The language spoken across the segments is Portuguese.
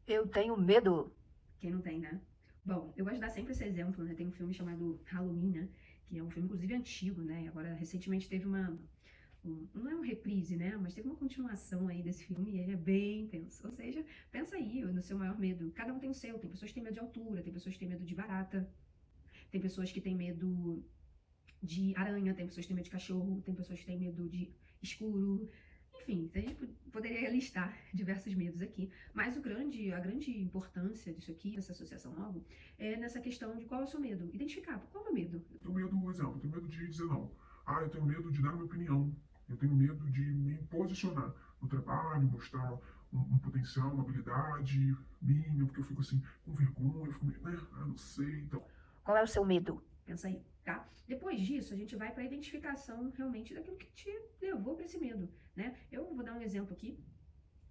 Eu tenho medo. Quem não tem, né? Bom, eu gosto de dar sempre esse exemplo, né? Tem um filme chamado Halloween, né? Que é um filme, inclusive, antigo, né? Agora, recentemente teve não é um reprise, né? Mas teve uma continuação aí desse filme e ele é bem intenso. Ou seja, pensa aí no seu maior medo. Cada um tem o seu. Tem pessoas que têm medo de altura, tem pessoas que têm medo de barata, tem pessoas que têm medo de aranha, tem pessoas que têm medo de cachorro, tem pessoas que têm medo de escuro. Enfim, a gente poderia listar diversos medos aqui, mas a grande importância disso aqui, dessa associação nova, é nessa questão de qual é o seu medo. Identificar qual é o meu medo. Eu tenho medo, por exemplo, eu tenho medo de dizer não. Ah, eu tenho medo de dar minha opinião. Eu tenho medo de me posicionar no trabalho, mostrar um potencial, uma habilidade minha, porque eu fico assim, com vergonha, eu fico meio, né? Ah, não sei, então. Qual é o seu medo? Pensa aí, tá? Depois disso, a gente vai para a identificação realmente daquilo que te levou para esse medo, né? Eu vou dar um exemplo aqui.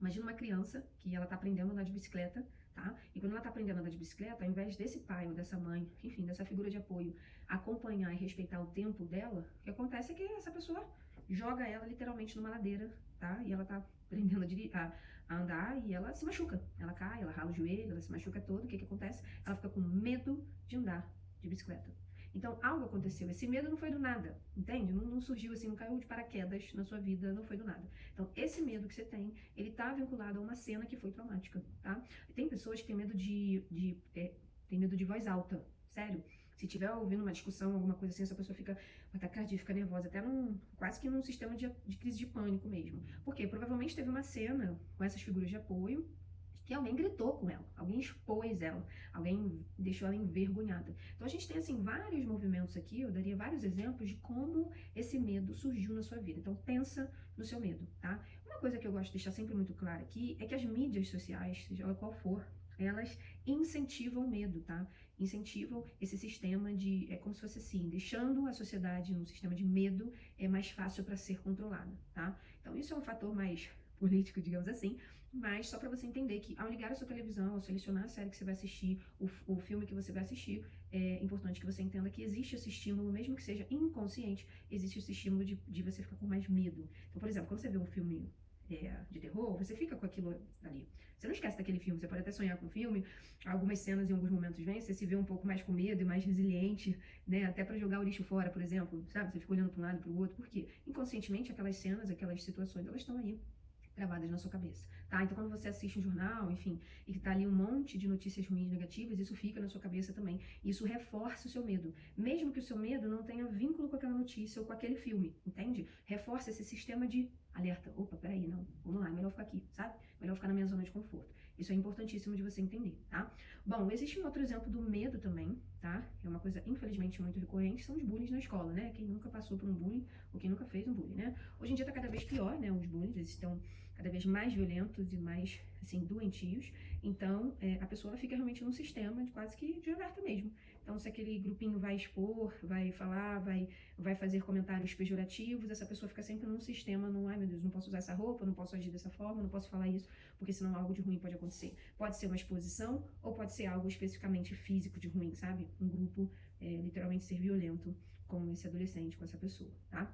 Imagina uma criança que ela tá aprendendo a andar de bicicleta, tá? E quando ela tá aprendendo a andar de bicicleta, ao invés desse pai ou dessa mãe, enfim, dessa figura de apoio, acompanhar e respeitar o tempo dela, o que acontece é que essa pessoa joga ela literalmente numa ladeira, tá? E ela tá aprendendo a andar e ela se machuca. Ela cai, ela rala o joelho, ela se machuca todo. O que acontece? Ela fica com medo de andar de bicicleta. Então, algo aconteceu. Esse medo não foi do nada, entende? Não surgiu assim, não caiu de paraquedas na sua vida, não foi do nada. Então, esse medo que você tem, ele tá vinculado a uma cena que foi traumática, tá? Tem pessoas que têm medo tem medo de voz alta, sério. Se tiver ouvindo uma discussão, alguma coisa assim, essa pessoa fica com taquicardia, fica nervosa, até quase que num sistema de crise de pânico mesmo. Porque provavelmente teve uma cena com essas figuras de apoio que alguém gritou com ela, alguém expôs ela, alguém deixou ela envergonhada. Então a gente tem assim vários movimentos aqui, eu daria vários exemplos de como esse medo surgiu na sua vida. Então pensa no seu medo, tá? Uma coisa que eu gosto de deixar sempre muito clara aqui é que as mídias sociais, seja ela qual for, elas incentivam o medo, tá? Incentivam esse sistema é como se fosse assim, deixando a sociedade num sistema de medo é mais fácil para ser controlada, tá? Então isso é um fator mais político, digamos assim, mas só para você entender que ao ligar a sua televisão, ao selecionar a série que você vai assistir, o filme que você vai assistir, é importante que você entenda que existe esse estímulo, mesmo que seja inconsciente, existe esse estímulo de você ficar com mais medo. Então, por exemplo, quando você vê um filme de terror, você fica com aquilo ali. Você não esquece daquele filme, você pode até sonhar com o filme, algumas cenas em alguns momentos vêm, você se vê um pouco mais com medo e mais resiliente, né? Até para jogar o lixo fora, por exemplo, sabe? Você fica olhando para um lado e para o outro, porque inconscientemente aquelas cenas, aquelas situações, elas estão aí gravadas na sua cabeça, tá? Então quando você assiste um jornal, enfim, e que tá ali um monte de notícias ruins, negativas, isso fica na sua cabeça também. Isso reforça o seu medo, mesmo que o seu medo não tenha vínculo com aquela notícia ou com aquele filme, entende? Reforça esse sistema de alerta. Opa, peraí, não, vamos lá, é melhor ficar aqui, sabe? Melhor ficar na minha zona de conforto. Isso é importantíssimo de você entender, tá? Bom, existe um outro exemplo do medo também, tá? Que é uma coisa, infelizmente, muito recorrente, são os bullies na escola, né? Quem nunca passou por um bullying ou quem nunca fez um bullying, né? Hoje em dia tá cada vez pior, né? Os bullies, eles estão cada vez mais violentos e mais, assim, doentios. Então, a pessoa fica realmente num sistema de quase que de alerta mesmo. Então, se aquele grupinho vai expor, vai falar, vai fazer comentários pejorativos, essa pessoa fica sempre num sistema, ai meu Deus, não posso usar essa roupa, não posso agir dessa forma, não posso falar isso, porque senão algo de ruim pode acontecer. Pode ser uma exposição ou pode ser algo especificamente físico de ruim, sabe? Um grupo literalmente ser violento com esse adolescente, com essa pessoa, tá?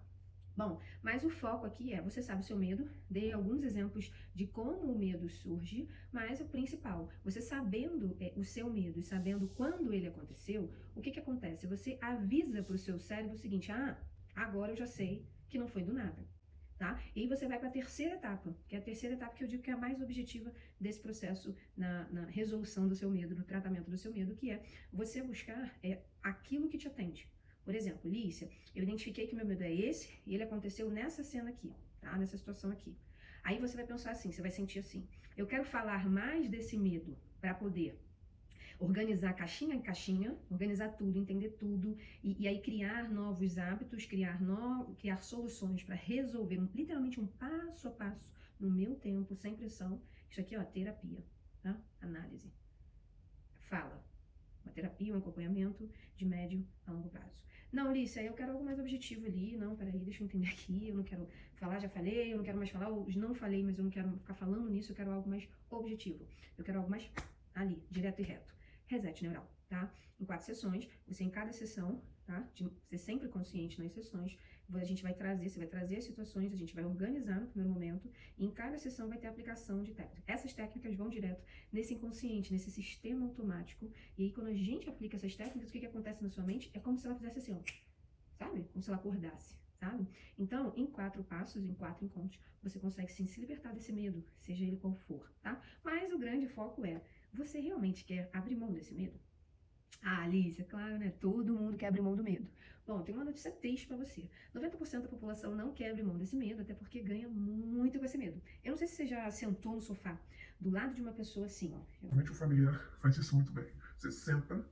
Bom, mas o foco aqui é, você sabe o seu medo, dei alguns exemplos de como o medo surge, mas o principal, você sabendo o seu medo e sabendo quando ele aconteceu, o que acontece? Você avisa para o seu cérebro o seguinte, agora eu já sei que não foi do nada, tá? E aí você vai para a terceira etapa, que é a terceira etapa que eu digo que é a mais objetiva desse processo na resolução do seu medo, no tratamento do seu medo, que é você buscar aquilo que te atende. Por exemplo, Lícia, eu identifiquei que o meu medo é esse e ele aconteceu nessa cena aqui, tá? Nessa situação aqui. Aí você vai pensar assim, você vai sentir assim, eu quero falar mais desse medo para poder organizar caixinha em caixinha, organizar tudo, entender tudo, e aí criar novos hábitos, criar soluções para resolver, literalmente um passo a passo, no meu tempo, sem pressão. Isso aqui, ó, terapia, tá? Análise. Fala. Uma terapia, um acompanhamento de médio a longo prazo. Não, Lícia, eu quero algo mais objetivo ali. Não, peraí, deixa eu entender aqui. Eu não quero falar, já falei. Eu não quero mais falar, ou não falei, mas eu não quero ficar falando nisso. Eu quero algo mais objetivo. Eu quero algo mais ali, direto e reto. Reset neural, tá? Em 4 sessões, você em cada sessão, tá? De ser sempre consciente nas sessões, a gente vai trazer, você vai trazer as situações, a gente vai organizar no primeiro momento, e em cada sessão vai ter aplicação de técnicas. Essas técnicas vão direto nesse inconsciente, nesse sistema automático, e aí quando a gente aplica essas técnicas, o que acontece na sua mente? É como se ela fizesse assim, ó, sabe? Como se ela acordasse, sabe? Então, em 4 passos, em 4 encontros, você consegue sim se libertar desse medo, seja ele qual for, tá? Mas o grande foco é, você realmente quer abrir mão desse medo? Ah, Alice, claro, né? Todo mundo quer abrir mão do medo. Bom, tem uma notícia triste pra você. 90% da população não quer abrir mão desse medo, até porque ganha muito com esse medo. Eu não sei se você já sentou no sofá, do lado de uma pessoa assim, ó. Realmente o familiar faz isso muito bem. Você senta,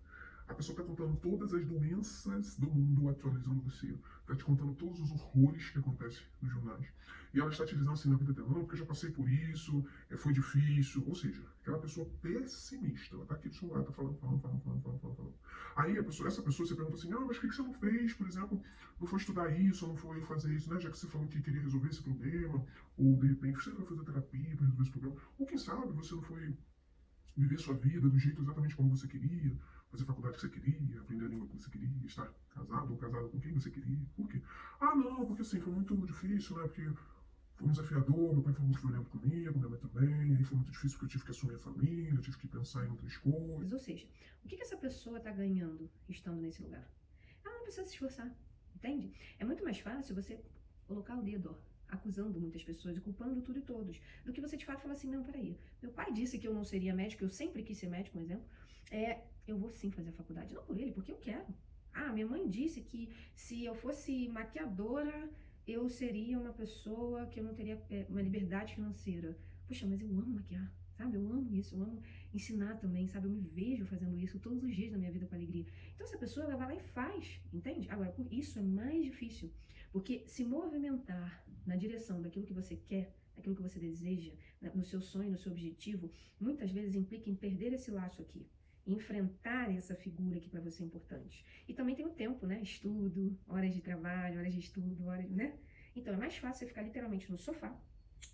a pessoa está contando todas as doenças do mundo, atualizando você, está te contando todos os horrores que acontecem nos jornais. E ela está te dizendo assim na vida dela, não, porque eu já passei por isso, foi difícil. Ou seja, aquela pessoa pessimista, ela está aqui do seu lado, tá falando. Aí essa pessoa você pergunta assim, ah, mas por que você não fez, por exemplo, não foi estudar isso, ou não foi fazer isso, né? Já que você falou que queria resolver esse problema, ou de repente você vai fazer terapia para resolver esse problema, ou quem sabe você não foi viver sua vida do jeito exatamente como você queria, fazer a faculdade que você queria, aprender a língua que você queria, estar casado ou casada com quem você queria. Por quê? Ah, não, porque assim, foi muito difícil, né? Porque foi um desafiador, meu pai foi muito violento comigo, minha mãe também, aí foi muito difícil porque eu tive que assumir a família, eu tive que pensar em outras coisas. Ou seja, o que essa pessoa tá ganhando estando nesse lugar? Ela não precisa se esforçar, entende? É muito mais fácil você colocar o dedo, ó, acusando muitas pessoas e culpando tudo e todos, do que você de fato falar assim, não, peraí, meu pai disse que eu não seria médico, eu sempre quis ser médico, por exemplo, eu vou sim fazer a faculdade, não por ele, porque eu quero. Ah, minha mãe disse que se eu fosse maquiadora, eu seria uma pessoa que eu não teria uma liberdade financeira. Puxa, mas eu amo maquiar, sabe? Eu amo isso, eu amo ensinar também, sabe? Eu me vejo fazendo isso todos os dias da minha vida com alegria. Então essa pessoa, ela vai lá e faz, entende? Agora, por isso é mais difícil, porque se movimentar na direção daquilo que você quer, daquilo que você deseja, no seu sonho, no seu objetivo, muitas vezes implica em perder esse laço aqui, enfrentar essa figura que para você é importante. E também tem o tempo, né? Estudo, horas de trabalho, horas de estudo, horas, né? Então é mais fácil você ficar literalmente no sofá,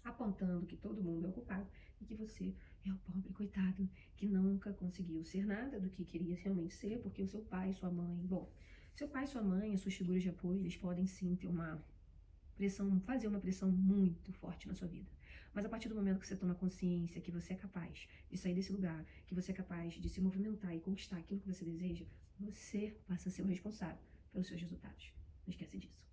apontando que todo mundo é ocupado e que você é o pobre coitado que nunca conseguiu ser nada do que queria realmente ser, porque o seu pai, sua mãe, bom, seu pai, sua mãe, as suas figuras de apoio, eles podem sim ter uma pressão, fazer uma pressão muito forte na sua vida. Mas a partir do momento que você toma consciência que você é capaz de sair desse lugar, que você é capaz de se movimentar e conquistar aquilo que você deseja, você passa a ser o responsável pelos seus resultados. Não esquece disso.